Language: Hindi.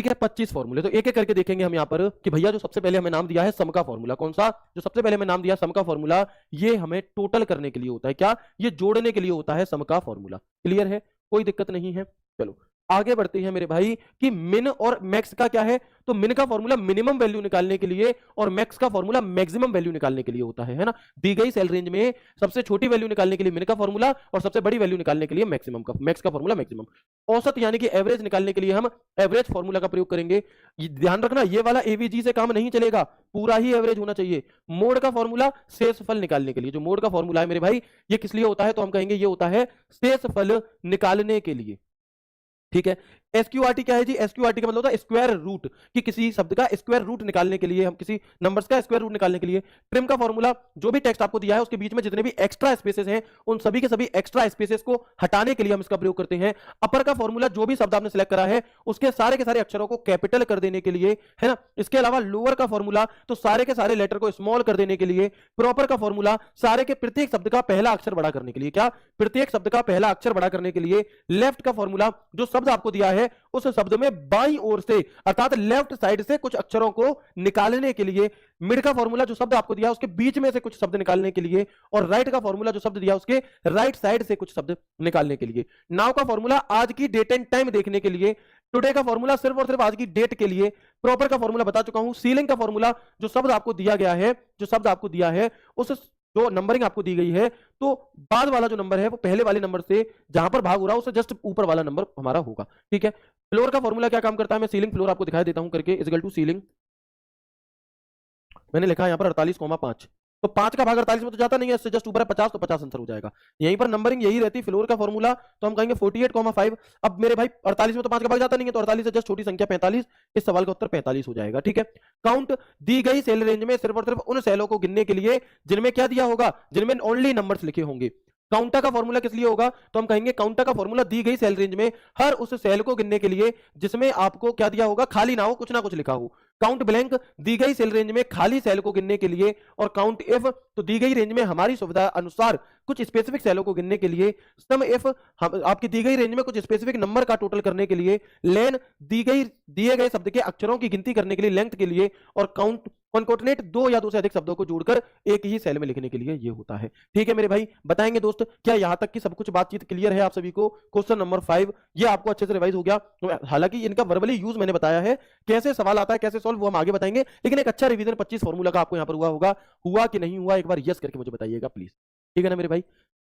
ठीक है 25 फॉर्मूले। तो एक एक करके देखेंगे हम यहाँ पर कि भैया जो सबसे पहले हमें नाम दिया है सम का फॉर्मूला, कौन सा, जो सबसे पहले हमें नाम दिया सम का फॉर्मूला, ये हमें टोटल करने के लिए होता है। क्या, ये जोड़ने के लिए होता है सम का फॉर्मूला। क्लियर है, कोई दिक्कत नहीं है। चलो आगे बढ़ते हैं मेरे भाई कि मिन और मैक्स का क्या है। तो मिन का फॉर्मूला मिनिमम वैल्यू निकालने के लिए और मैक्स का फॉर्मूला मैक्सिमम वैल्यू निकालने के लिए होता है ना। दी गई सेल रेंज में सबसे छोटी वैल्यू निकालने के लिए मिन का फॉर्मूला और सबसे बड़ी वैल्यू निकालने के लिए मैक्सिमम का, मैक्स का फॉर्मूला मैक्सिमम। औसत यानी कि एवरेज निकालने के लिए हम एवरेज फॉर्मूला का प्रयोग करेंगे। ध्यान रखना ये वाला एवीजी से काम नहीं चलेगा, पूरा ही एवरेज होना चाहिए। मोड का फॉर्मूला शेषफल निकालने के लिए, जो मोड का फॉर्मूला है मेरे भाई ये किस लिए होता है, तो हम कहेंगे ये होता है शेषफल निकालने के लिए। ठीक है, एसक्यूआरटी क्या है जी, एसक्यूआरटी का मतलब होता है स्क्वायर रूट, कि किसी शब्द का स्क्वायर रूट निकालने के लिए, हम किसी नंबर्स का स्क्वायर रूट निकालने के लिए। ट्रिम का फॉर्मूला, जो भी टेक्स्ट आपको दिया है उसके बीच में जितने भी एक्स्ट्रा स्पेसेस हैं उन सभी के सभी एक्स्ट्रा स्पेसेस को हटाने के लिए हम इसका प्रयोग करते हैं। अपर का फॉर्मूला, जो भी शब्द आपने सिलेक्ट करा है उसके सारे के सारे अक्षरों को कैपिटल कर देने के लिए, है ना। इसके अलावा लोअर का फॉर्मूला, तो सारे के सारे लेटर को स्मॉल कर देने के लिए। प्रॉपर का फॉर्मूला, सारे के प्रत्येक शब्द का पहला अक्षर बड़ा करने के लिए, क्या, प्रत्येक शब्द का पहला अक्षर बड़ा करने के लिए। लेफ्ट का फॉर्मूला, जो शब्द आपको दिया है उस शब्द में बाईं ओर से अर्थात लेफ्ट साइड से कुछ अक्षरों को निकालने के लिए। मिड का फॉर्मूला, जो शब्द आपको दिया उसके बीच में से कुछ शब्द निकालने के लिए। और राइट का फॉर्मूला, जो शब्द दिया उसके राइट साइड से कुछ शब्द निकालने के लिए। नाउ का फॉर्मूला, आज की डेट एंड टाइम देखने के लिए। टुडे का फॉर्मूला सिर्फ और सिर्फ आज की डेट के लिए। प्रॉपर का फॉर्मूला बता चुका हूं। सीलिंग का फॉर्मूला, जो शब्द आपको दिया गया है, जो शब्द आपको दिया है उस जो नंबरिंग आपको दी गई है तो बाद वाला जो नंबर है वो पहले वाले नंबर से जहां पर भाग हो रहा है उससे जस्ट ऊपर वाला नंबर हमारा होगा। ठीक है, फ्लोर का फॉर्मूला क्या काम करता है, मैं सीलिंग फ्लोर आपको दिखाई देता हूं करके, इक्वल टू सीलिंग, मैंने लिखा है यहां पर 48,5। तो 5 का भाग 48 में तो जाता नहीं है, इससे जस्ट ऊपर है 50, तो 50 आंसर हो जाएगा। यहीं पर नंबरिंग यही रहती है फ्लोर का फॉर्मूला, तो हम कहेंगे 48,5। अब मेरे भाई 48 में तो 5 का भाग जाता नहीं है, तो 48 से जस्ट छोटी संख्या 45, इस सवाल का उत्तर 45 हो जाएगा। ठीक है, काउंट, दी गई सेल रेंज में सिर्फ और सिर्फ उन सेलों को गिनने के लिए जिनमें क्या दिया होगा, जिनमें ओनली नंबर्स लिखे होंगे। काउंटा का फॉर्मूला किस लिए होगा, तो हम कहेंगे काउंटा का फॉर्मूला दी गई सेल रेंज में हर उस सेल को गिनने के लिए जिसमें आपको क्या दिया होगा, खाली ना हो, कुछ ना कुछ लिखा हो। काउंट ब्लैंक, दी गई सेल रेंज में खाली सेल को गिनने के लिए। और काउंट इफ, तो दी गई रेंज में हमारी सुविधा अनुसार कुछ स्पेसिफिक सेलों को गिनने के लिए। सम इफ, आपकी दी गई रेंज में कुछ स्पेसिफिक नंबर का टोटल करने के लिए। लेन, दिए गए शब्द के अक्षरों की गिनती करने के लिए, लेंथ के लिए। और काउंट, कॉन्कोर्डिनेट, दो या दो से अधिक शब्दों को जोड़कर एक ही सेल में लिखने के लिए ये होता है। ठीक है मेरे भाई, बताएंगे दोस्त, क्या यहां तक की सब कुछ बातचीत क्लियर है आप सभी को। क्वेश्चन नंबर 5 ये आपको अच्छे से रिवाइज हो गया। हालांकि इनका वर्बली यूज मैंने बताया है, कैसे सवाल आता है कैसे सॉल्व वो हम आगे बताएंगे, लेकिन एक अच्छा रिवीजन 25 फॉर्मूला का आपको यहां पर हुआ होगा। हुआ कि नहीं हुआ, एक बार यस करके मुझे बताइएगा प्लीज। ठीक है ना मेरे भाई,